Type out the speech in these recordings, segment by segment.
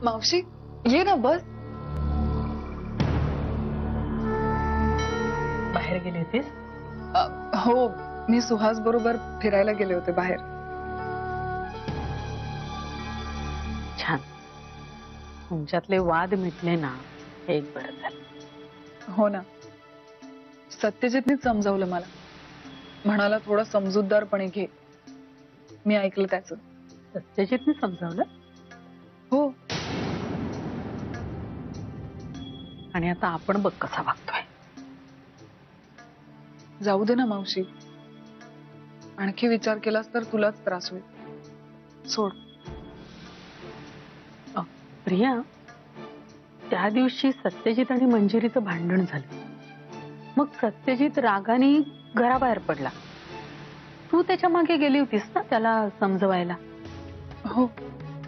मावशी ये ना बस. बाहेर गेली होतीस? हो, मी सुहास बरोबर फिरायला गेले होते बाहेर. छान. तुमच्यातले वाद मिटले ना, हे एक बरं झालं. हो ना, सत्यजितनीच समजावलं मला. म्हणाला थोडं समजूतदारपणे घे. मी ऐकलं त्याचं. सत्यजितने समजावलं? हो. आणि आता आपण बघ कसा वागतोय. जाऊ दे ना मावशी, आणखी विचार केलास तर तुलाच त्रास होईल. सोड. प्रिया, त्या दिवशी सत्यजित आणि मंजिरीचं भांडण झालं. मग सत्यजित रागाने घराबाहेर पडला. तू त्याच्या मागे गेली होतीस ना त्याला समजवायला? हो.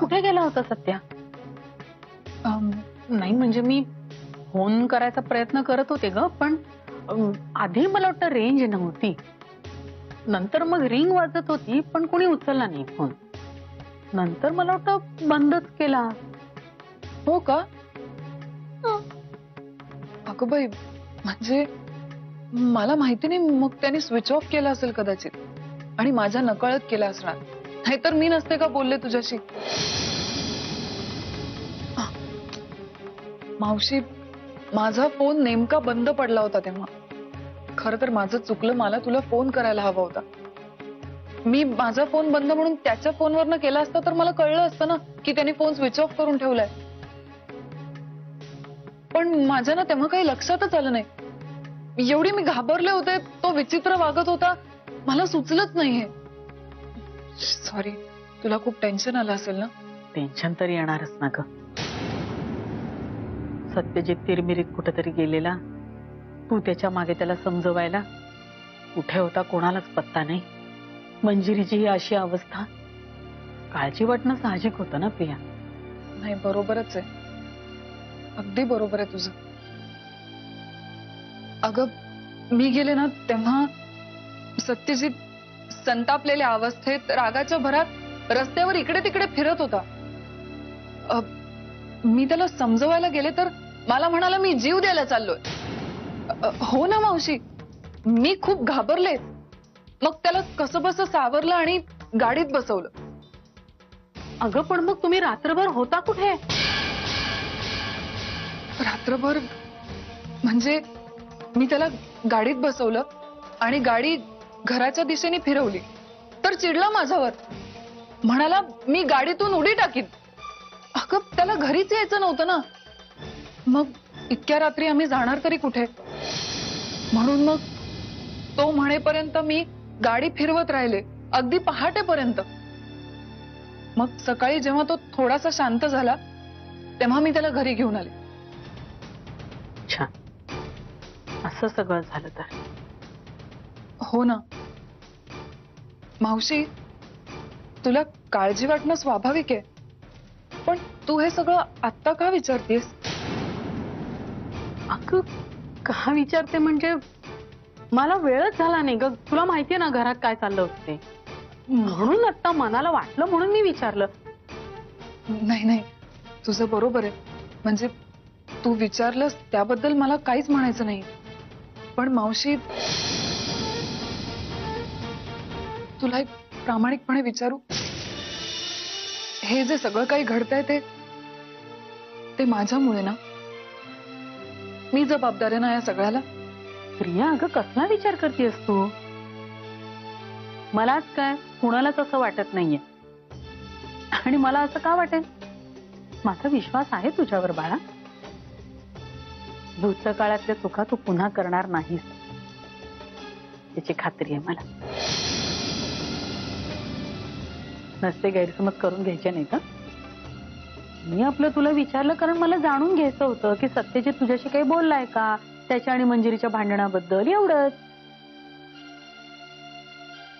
कुठे गेला होता सत्या? नाही म्हणजे मी फोन करायचा प्रयत्न करत होते ग, पण आधी मला वाटतं रेंज नव्हती. नंतर मग रिंग वाजत होती पण कोणी उचलला नाही फोन. नंतर मला वाटतं बंदच केला. हो का? अगं बाई, म्हणजे मला माहिती नाही. मग त्याने स्विच ऑफ केला असेल कदाचित, आणि माझ्या नकळत केला असणार. नाहीतर मी नसते का बोलले तुझ्याशी. मावशी, माझा फोन नेमका बंद पडला होता तेव्हा. खरं तर माझं चुकलं. मला तुला फोन करायला हवा होता. मी माझा फोन बंद म्हणून त्याच्या फोनवरनं केला असता तर मला कळलं असतं ना की त्याने फोन स्विच ऑफ करून ठेवलाय. पण माझ्या ना तेव्हा काही लक्षातच आलं नाही. एवढी मी घाबरले होते. तो विचित्र वागत होता. मला सुचलंच नाहीये. सॉरी. तुला खूप टेन्शन आलं असेल ना? टेन्शन तर येणारच ना ग. सत्यजित तिरमिरीत कुठेतरी गेलेला. तू त्याच्या मागे त्याला समजवायला. कुठे होता कोणालाच पत्ता नाही. मंजिरीची ही अशी अवस्था. काळजी वाटणं साहजिक होतं ना प्रिया. नाही, बरोबरच आहे. अगदी बरोबर आहे तुझं. अगं, मी गेले ना तेव्हा सत्यजित संतापलेल्या अवस्थेत रागाच्या भरात रस्त्यावर इकडे तिकडे फिरत होता. मी त्याला समजवायला गेले तर मला म्हणाला मी जीव द्यायला चाललोय. हो ना मावशी, मी खूप घाबरले. मग त्याला कसं बसं सावरलं आणि गाडीत बसवलं. अगं पण मग तुम्ही रात्रभर होता कुठे? रात्रभर म्हणजे मी त्याला गाडीत बसवलं आणि गाडी घराच्या दिशेने फिरवली तर चिडला माझ्यावर. म्हणाला मी गाडीतून उडी टाकीन. अगं, त्याला घरीच यायचं नव्हतं ना. मग इतक्या रात्री आम्ही जाणार तरी कुठे? म्हणून मग तो म्हणेपर्यंत मी गाडी फिरवत राहिले, अगदी पहाटेपर्यंत. मग सकाळी जेव्हा तो थोडासा शांत झाला तेव्हा मी त्याला घरी घेऊन आले. छान. असं सगळं झालं तर? हो ना मावशी, तुला काळजी वाटणं स्वाभाविक आहे. पण तू हे सगळं आत्ता का विचारतेस? अगं, का विचारते म्हणजे मला वेळच झाला नाही ग. तुला माहितीये ना घरात काय चाललं होतं ते. म्हणून आता मनाला वाटलं म्हणून मी विचारलं. नाही नाही, तुझं बरोबर आहे. म्हणजे तू विचारलंस त्याबद्दल मला काहीच म्हणायचं नाही. पण मावशी, तुला एक प्रामाणिकपणे विचारू? हे जे सगळं काही घडतंय ते माझ्यामुळे ना? मी जबाबदार आहे ना या सगळ्याला? प्रिया, अगं कसला विचार करतेस तू? मलाच काय कुणालाच असं वाटत नाहीये. आणि मला असं का वाटेल? माझा विश्वास आहे तुझ्यावर बाळा. भूतकाळातल्या चुका तू पुन्हा करणार नाहीस याची खात्री आहे मला. नसते गैरसमज करून घ्यायचे नाही का? मी आपलं तुला विचारलं कारण मला जाणून घ्यायचं होतं की सत्यजित तुझ्याशी काही बोललाय का त्याच्या आणि मंजिरीच्या भांडणाबद्दल. एवढंच.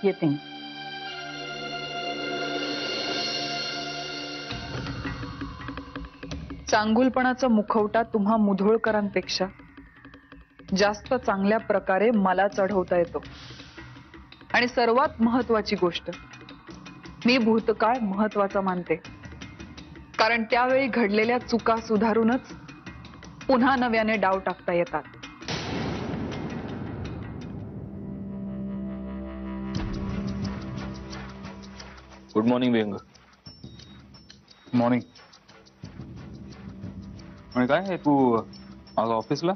येते मी. चांगुलपणाचा मुखवटा तुम्हा मुधोळकरांपेक्षा जास्त चांगल्या प्रकारे मला चढवता येतो. आणि सर्वात महत्वाची गोष्ट, मी भूतकाळ महत्वाचा मानते. कारण त्यावेळी घडलेल्या चुका सुधारूनच पुन्हा नव्याने डाव टाकता येतात. गुड मॉर्निंग विहंग. मॉर्निंग. म्हणजे काय आहे तू आज ऑफिसला?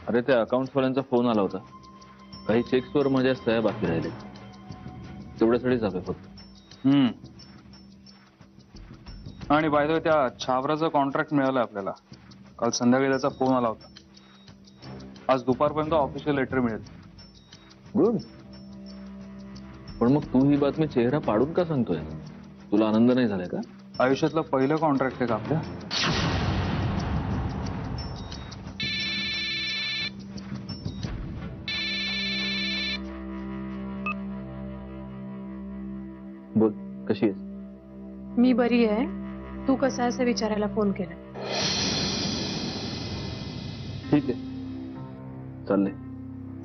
अरे त्या अकाउंट वाल्यांचा फोन आला होता. काही चेक्सवर माझ्या सह्या बाकी राहिले, तेवढ्यासाठीच हवे फक्त. आणि बाय द वे त्या छावराचं कॉन्ट्रॅक्ट मिळालं आपल्याला. काल संध्याकाळी त्याचा फोन आला होता. आज दुपारपर्यंत ऑफिशियल लेटर मिळेल. गुड. पण मग तू ही बातमी चेहरा पाडून का सांगतोय? तुला आनंद नाही झालाय का? आयुष्यातलं पहिलं कॉन्ट्रॅक्ट आहे का आपल्या? बोल, कशी आहेस? मी बरी आहे. तू कसा आहे असं विचारायला फोन केला. ठीक आहे, चाललंय.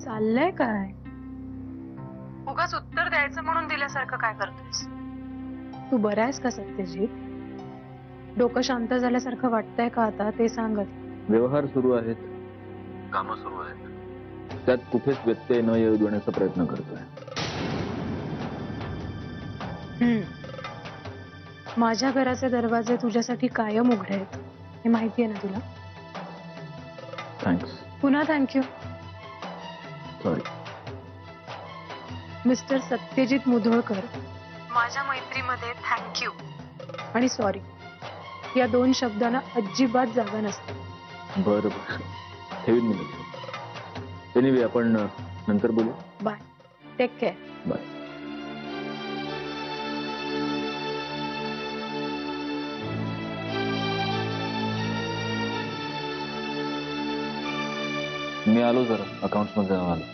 चाललंय काय? उगाच उत्तर द्यायचं म्हणून दिल्यासारखं काय करतोस? तू बरा आहेस का सत्यजित? डोकं शांत झाल्यासारखं वाटतंय का आता ते सांगत. व्यवहार सुरू आहेत, कामं सुरू आहेत, त्यात कुठेच व्यत्यय न येऊ देण्याचा प्रयत्न करतोय. माझ्या घराचे दरवाजे तुझ्यासाठी कायम उघडे आहेत, हे माहिती आहे ना तुला? थँक्स. पुन्हा thank you. Sorry. Mister Satyajit Mudholkar, माझ्या मैत्रीमध्ये थँक्यू आणि सॉरी या 2 शब्दांना अजिबात जागा नसते. बरं बरं, ठेवीन मी. एनिवे, आपण नंतर बोलू. बाय. Take care. बाय. मी आलो जरा अकाउंट्स मध्ये आलो.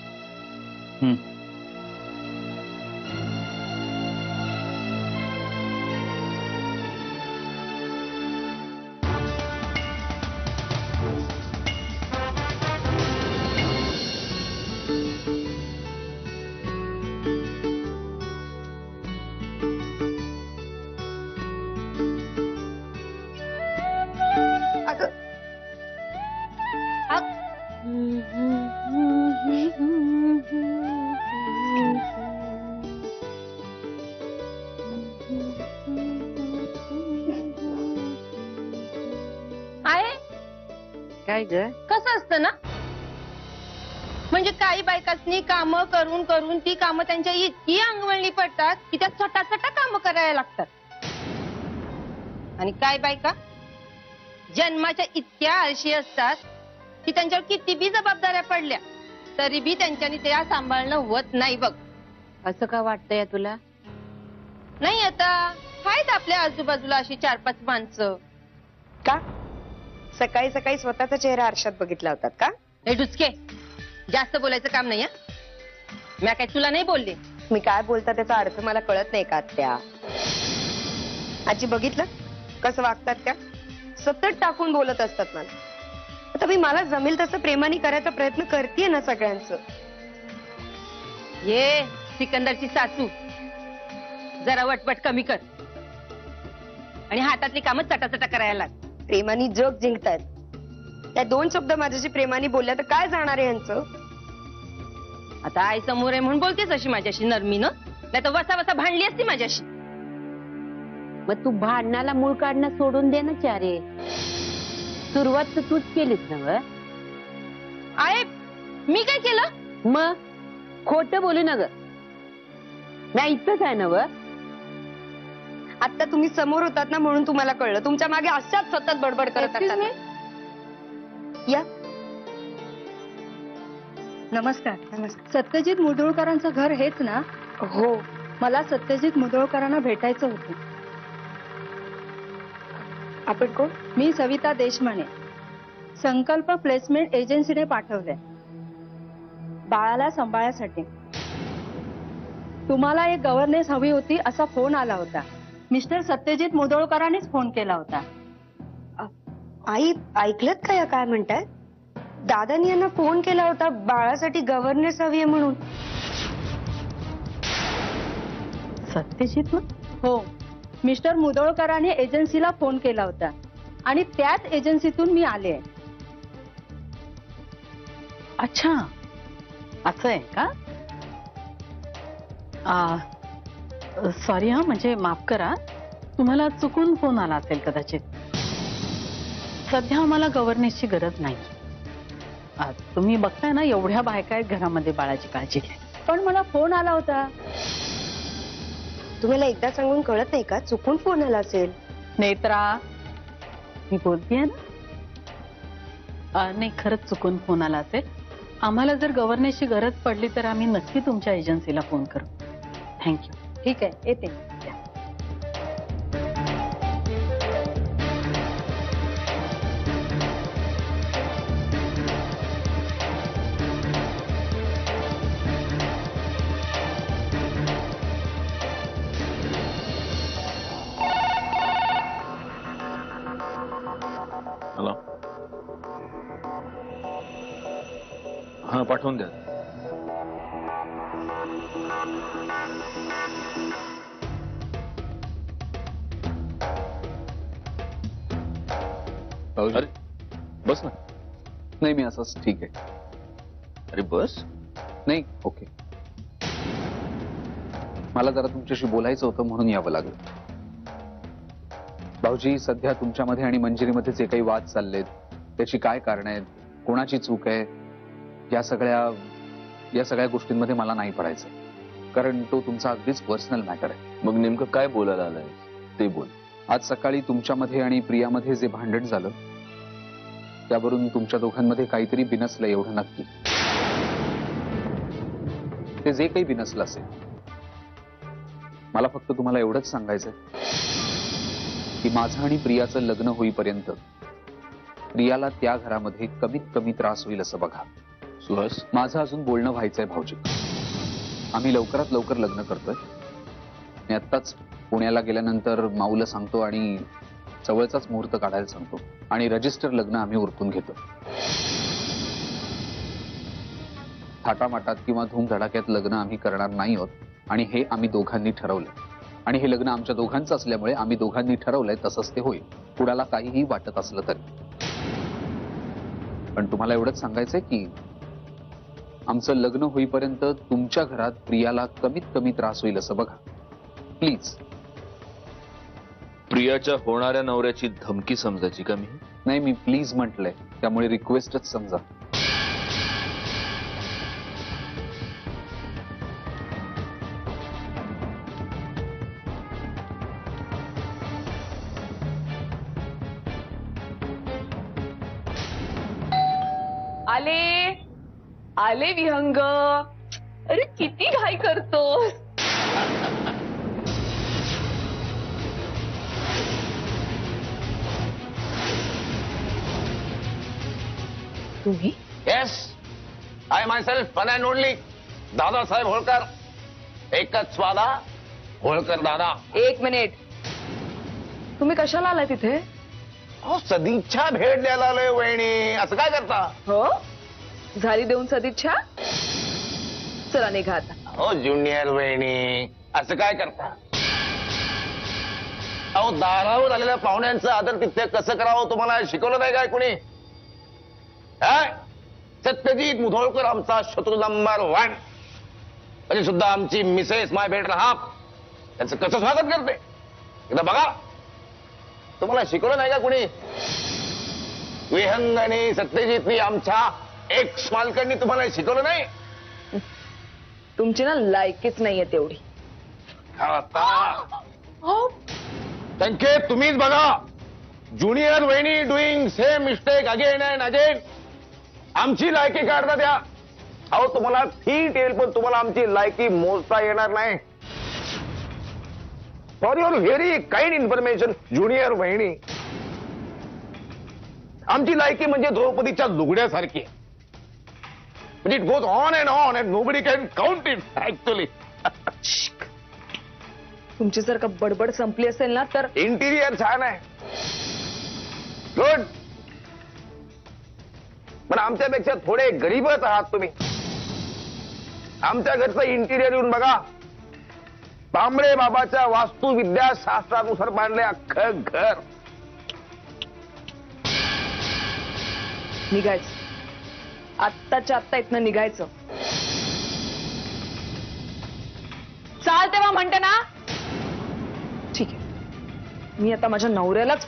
आहे काय ग? कसं असतं ना, म्हणजे काही बायकांनी कामं करून करून ती कामं त्यांच्या इतकी अंगवळणी पडतात की त्या छोटा कामं करायला लागतात. आणि काय बायका जन्माच्या इतक्या आळशी असतात की त्यांच्यावर किती बी जबाबदाऱ्या पडल्या तरी बी त्यांच्यानी त्या सांभाळणं होत नाही बघ. असं का वाटतंय तुला? नाही आता आहेत आपल्या आजूबाजूला अशी 4-5 माणसं. का सकाळी सकाळी स्वतःचा चेहरा आरशात बघितला होतात का? हे डुचके, जास्त बोलायचं काम नाही. मी काय तुला नाही बोलले? मी काय बोलता त्याचा अर्थ मला कळत नाही का त्या? आजी बघितलं कसं वागतात त्या? सतत टाकून बोलत असतात मला. आता मी मला जमेल तसं प्रेमाने करायचा प्रयत्न करतेय ना सगळ्यांचं. ये सिकंदरची सासू, जरा वटवट कमी कर आणि हातातली कामं चटाचटा करायला लाग. प्रेमाने जग जिंकतायत. त्या 2 शब्द माझ्याशी प्रेमाने बोलल्या तर काय जाणार आहे यांचं? आता आई समोर आहे म्हणून बोलतेस अशी माझ्याशी नरमीनं, नाही तर वसा वसा भांडली असती माझ्याशी. मग तू भांडणाला मूळ काढणं सोडून दे ना चारे. सुरुवात तर तूच केलीस ना व? आहे मी काय केलं? मग खोटं बोलू न ग. नाही इथंच आहे ना व? आता तुम्ही समोर होतात ना म्हणून तुम्हाला कळलं. तुमच्या मागे अशाच सतत बडबड करत Excuse असतात. या नमस्कार. नमस्कार. सत्यजित मुधोळकरांचं घर हेच ना? हो. मला सत्यजित मुधोळकरांना भेटायचं होतं. आपण कोण? मी सविता देशमाने. संकल्प प्लेसमेंट एजन्सीने पाठवलंय बाळाला सांभाळण्यासाठी. तुम्हाला एक गव्हर्नन्स हवी होती असा फोन आला होता. मिस्टर सत्यजित मुधोळकरांनीच फोन केला होता. आई ऐकलत का या काय म्हणताय? दादानी यांना फोन केला होता बाळासाठी गव्हर्नन्स हवी आहे म्हणून. सत्यजित ना? हो, मिस्टर मुदोळकरांनी एजन्सीला फोन केला होता आणि त्याच एजन्सीतून मी आले. अच्छा, असं आहे का? सॉरी हा, म्हणजे माफ करा, तुम्हाला चुकून फोन आला असेल कदाचित. सध्या आम्हाला गव्हर्नन्सची गरज नाही. तुम्ही बघताय ना, एवढ्या बायका आहेत घरामध्ये, बाळाची काळजी घ्या. पण मला फोन आला होता. तुम्हाला एकदा सांगून कळत नाही का? चुकून फोन आला असेल. नेत्रा, मी बोलतेय ना. नाही, खरंच चुकून फोन आला असेल. आम्हाला जर गव्हर्नन्सची गरज पडली तर आम्ही नक्की तुमच्या एजन्सीला फोन करू. थँक्यू. ठीक आहे, येते. हॅलो. हा, पाठवून द्या. अरे बस ना. नाही, मी असंच ठीक आहे. अरे बस. नाही, ओके. मला जरा तुमच्याशी बोलायचं होतं म्हणून यावं लागलं. भाऊजी, सध्या तुमच्यामध्ये आणि मंजिरीमध्ये जे काही वाद चाललेत त्याची काय कारण आहेत, कोणाची चूक आहे, या सगळ्या गोष्टींमध्ये मला नाही पडायचं, कारण तो तुमचा अगदीच पर्सनल मॅटर आहे. मग नेमकं काय बोलायला आलंय ते बोल. आज सकाळी तुमच्यामध्ये आणि प्रियामध्ये जे भांडण झालं त्यावरून तुमच्या दोघांमध्ये काहीतरी बिनसलं, एवढं नक्की. ते जे काही बिनसलं असेल, मला फक्त तुम्हाला एवढंच सांगायचंय की माझं आणि प्रियाचं लग्न होईपर्यंत प्रियाला त्या घरामध्ये कमीत कमी त्रास होईल असं बघा. सुहास, माझं अजून बोलणं व्हायचंय भाऊजी. आम्ही लवकरात लवकर लग्न करतोय. मी आत्ताच पुण्याला गेल्यानंतर माऊला सांगतो आणि जवळचाच मुहूर्त काढायला सांगतो आणि रजिस्टर लग्न आम्ही उरकून घेतो. थाटामाटात किंवा धूमधडाक्यात लग्न आम्ही करणार नाही आहोत आणि हे आम्ही दोघांनी ठरवलंय. आणि हे लग्न आमच्या दोघांचं असल्यामुळे आम्ही दोघांनी ठरवलंय तसंच ते होईल, कुणाला काहीही वाटत असलं तरी. पण तुम्हाला एवढंच सांगायचंय की आमचं लग्न होईपर्यंत तुमच्या घरात प्रियाला कमीत कमी त्रास होईल असं बघा, प्लीज. प्रियाच्या होणाऱ्या नवऱ्याची धमकी समजायची का मी? नाही, मी प्लीज म्हटलंय, त्यामुळे रिक्वेस्टच समजा. आले आले विहंग. अरे किती घाई करतोस. तुम्ही? Yes, I my self one and only Dadasaheb Holkar. एकच स्वादा, होळकर दादा. एक मिनिट, तुम्ही कशाला आलाय तिथे? अहो, सदिच्छा भेट द्यायला आलोय वहिनी. असं काय करता? हो, झाली देऊन सदिच्छा. चला निघा आता. हो ज्युनियर वहिनी, असं काय करता? अहो, दारावर आलेल्या पाहुण्यांचं आदर तिथे कसं करावं तुम्हाला शिकवलं नाही काय कोणी? सत्यजित मुधोळकर आमचा शत्रू नंबर 1, तरी सुद्धा आमची मिसेस माय बेटर हाफ त्याचं कसं स्वागत करते एकदा बघा. तुम्हाला शिकवलं नाही का कोणी? विहंग आणि सत्यजितनी आमच्या एक्स मालकांनी तुम्हाला शिकवलं नाही? तुमची ना लायकीच नाहीये तेवढी. संकेत तुम्हीच बघा. ज्युनियर वहिनी doing same mistake again and again. आमची लायकी काढता द्या. अहो, तुम्हाला ठीक येईल पण तुम्हाला आमची लायकी मोजता येणार नाही. For your very kind information junior वहिनी, आमची लायकी म्हणजे द्रौपदीच्या लुगड्यासारखी. It goes on and nobody can count it actually. तुमची जर का बडबड संपली असेल ना तर. इंटिरियर छान आहे, गुड, पण आमच्यापेक्षा थोडे गरीबच आहात तुम्ही. आमच्या घरचं इंटिरियर येऊन बघा. तांबडे बाबाच्या वास्तुविद्या शास्त्रानुसार बांधले अख्खं घर. निघायचं, आत्ताच्या आत्ता इथनं निघायचं. चाल तेव्हा म्हणते ना. ठीक आहे, मी आता माझ्या नवऱ्यालाच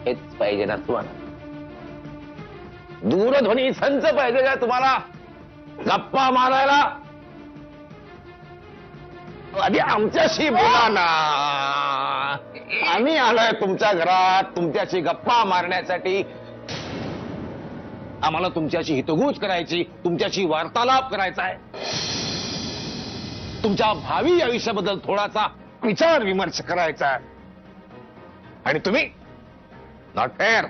हेच पाहिजे ना तुम्हाला? दूरध्वनी संच पाहिजे का तुम्हाला गप्पा मारायला? आधी आमच्याशी बोला ना. आम्ही आलोय तुमच्या घरात तुमच्याशी गप्पा मारण्यासाठी. आम्हाला तुमच्याशी हितगुज करायची, तुमच्याशी वार्तालाप करायचा आहे, तुमच्या भावी आयुष्याबद्दल थोडासा विचार विमर्श करायचा आहे. आणि तुम्ही नॉट फेअर.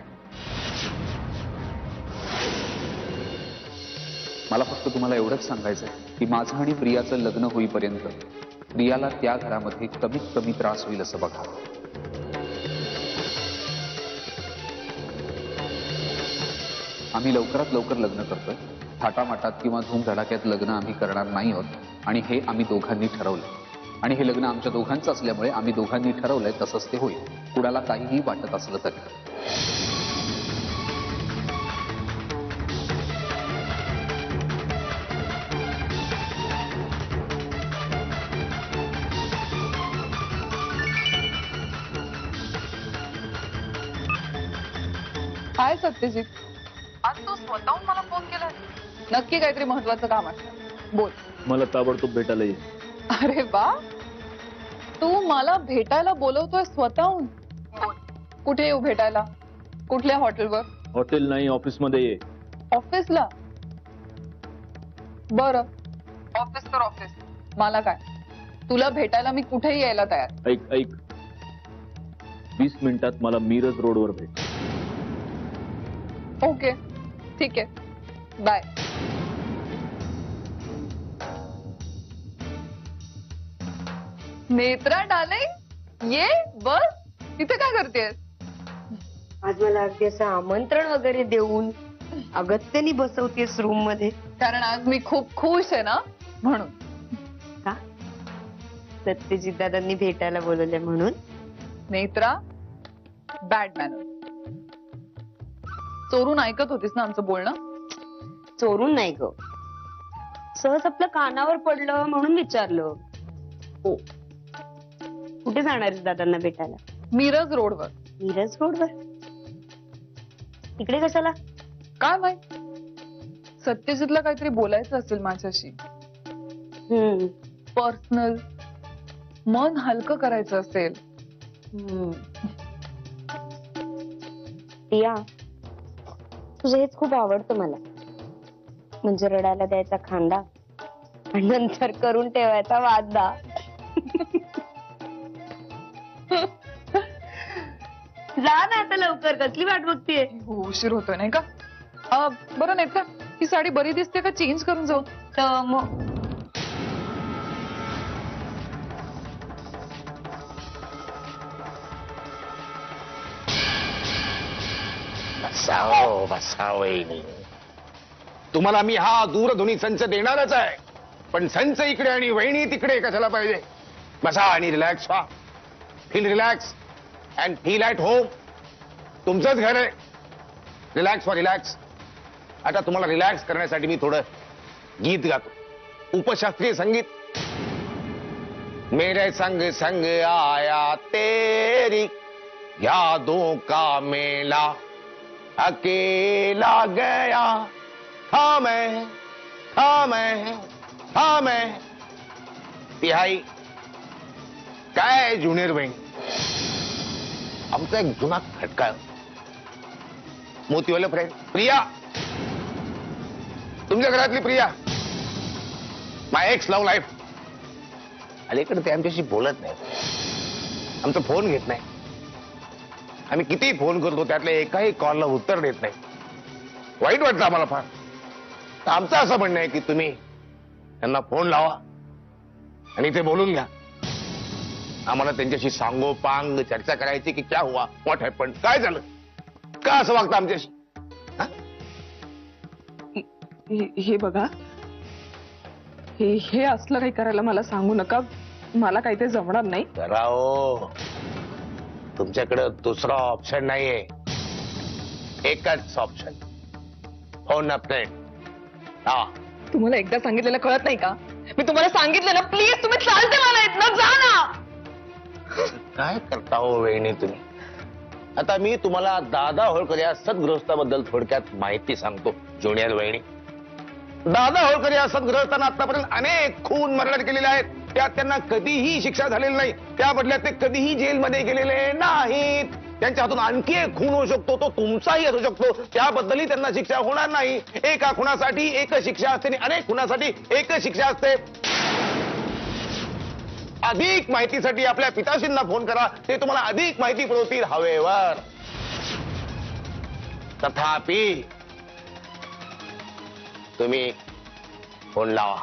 मला फक्त तुम्हाला एवढंच सांगायचंय की माझं आणि प्रियाचं लग्न होईपर्यंत प्रियाला त्या घरामध्ये कमीत कमी त्रास होईल असं बघा. आम्ही लवकरात लवकर लग्न करतोय. थाटामाटात किंवा धूमधडाक्यात लग्न आम्ही करणार नाही आहोत आणि हे आम्ही दोघांनी ठरवलंय. आणि हे लग्न आमच्या दोघांचं असल्यामुळे आम्ही दोघांनी ठरवलंय तसंच ते होईल. कुणाला काहीही वाटत असलं तरी. हाय सत्यजित, आज तू स्वतःहून मला फोन केला. नक्की काहीतरी महत्वाचं काम असतं. बोल. मला ताबडतोब भेटायला ये. अरे वा, तू मला भेटायला बोलवतोय स्वतःहून. बोल, कुठे येऊ भेटायला? कुठल्या हॉटेलवर? हॉटेल नाही, ऑफिसमध्ये ये. ऑफिसला? बरं, ऑफिस तर ऑफिस. मला काय, तुला भेटायला मी कुठेही यायला तयार. ऐक ऐक, 20 मिनिटात मला मिरज रोडवर भेट. ओके, ठीक आहे, बाय. नेत्रा डार्लिंग, ये बस. इथे काय करतेस? आज मला अगदी असं आमंत्रण वगैरे देऊन अगत्याने बसवतेस रूम मध्ये. कारण आज मी खूप खुश आहे ना, म्हणून. का? सत्यजित दादांनी भेटायला बोलवले म्हणून? Netra, bad manner. चोरून ऐकत होतीस ना आमचं बोलणं? चोरून नाही ग, सहज आपलं कानावर पडलं म्हणून विचारलं. हो. कुठे जाणार आहेस दादांना भेटायला? मिरज रोडवर. मिरज रोडवर? इकडे कशाला? काय माहित, सत्यजितला काहीतरी बोलायचं असेल माझ्याशी. पर्सनल, मन हलकं करायचं असेल. प्रिया, तुझं हेच खूप आवडतं मला. म्हणजे रडायला द्यायचा खांदा आणि नंतर करून ठेवायचा वादा. जा ना आता लवकर, कसली वाट बघतीये? उशीर होतोय नाही का? बरं नेत्रा, ही साडी बरी दिसते का चेंज करून जाऊ? तर मग बसाओ बसाओ. तुम्हाला मी हा दूरध्वनी संच देणारच आहे, पण संच इकडे आणि वहिनी तिकडे कशाला पाहिजे? बसा आणि रिलॅक्स व्हा. Feel relax and feel at home. तुमचंच घर आहे. रिलॅक्स व्हा, रिलॅक्स. आता तुम्हाला रिलॅक्स करण्यासाठी मी थोडं गीत गातो, उपशास्त्रीय संगीत. मेरे संग संग आया तेरी यादों का मेला, अकेला गया था मैं, था मैं, था मैं. तिहाई काय ज्युनियर बहीण, आमचा एक जुना खटका. मोतीवाला फ्रेंड प्रिया, तुमच्या घरातली Priya, my ex love life. अलीकडे ते आमच्याशी बोलत नाही, आमचा फोन घेत नाही. आम्ही किती फोन करतो त्यातल्या एकाही कॉलला उत्तर देत नाही. वाईट वाटतं आम्हाला फार. तर आमचं असं म्हणणं आहे की तुम्ही त्यांना फोन लावा आणि ते बोलून घ्या. आम्हाला त्यांच्याशी सांगोपांग चर्चा करायची की क्या हुआ, व्हॉट हॅपन, काय झालं. का असं वागता आमच्याशी? हा? हे बघा, हे असलं काही करायला मला सांगू नका. मला काही ते जमणार नाही. राव, तुमच्याकडे दुसरा ऑप्शन नाहीये. एकच ऑप्शन, फोन अ फ्रेंड. हा, तुम्हाला एकदा सांगितलेलं कळत नाही का? मी तुम्हाला सांगितलं ना, प्लीज तुम्ही चालते मला इथनं जा ना. काय करता हो वहिनी तुम्ही? आता मी तुम्हाला दादा होळकर या सद्गृहस्थाबद्दल थोडक्यात माहिती सांगतो. ज्युनियर वहिनी, दादा होळकर या सद्गृहस्थानं आतापर्यंत अनेक खून मर्डर केलेले आहेत. त्यात त्यांना कधीही शिक्षा झालेली नाही. त्या बदल्यात ते कधीही जेलमध्ये गेलेले नाहीत. त्यांच्या हातून आणखी एक खून होऊ शकतो, तो तुमचाही असू शकतो. त्याबद्दलही त्यांना शिक्षा होणार नाही. एका खुनासाठी एकच शिक्षा असते आणि अनेक खुनासाठी एकच शिक्षा असते. अधिक माहितीसाठी आपल्या पिताश्रींना फोन करा. ते तुम्हाला अधिक माहिती पुरवतील हवेवर. तथापि तुम्ही फोन लावा.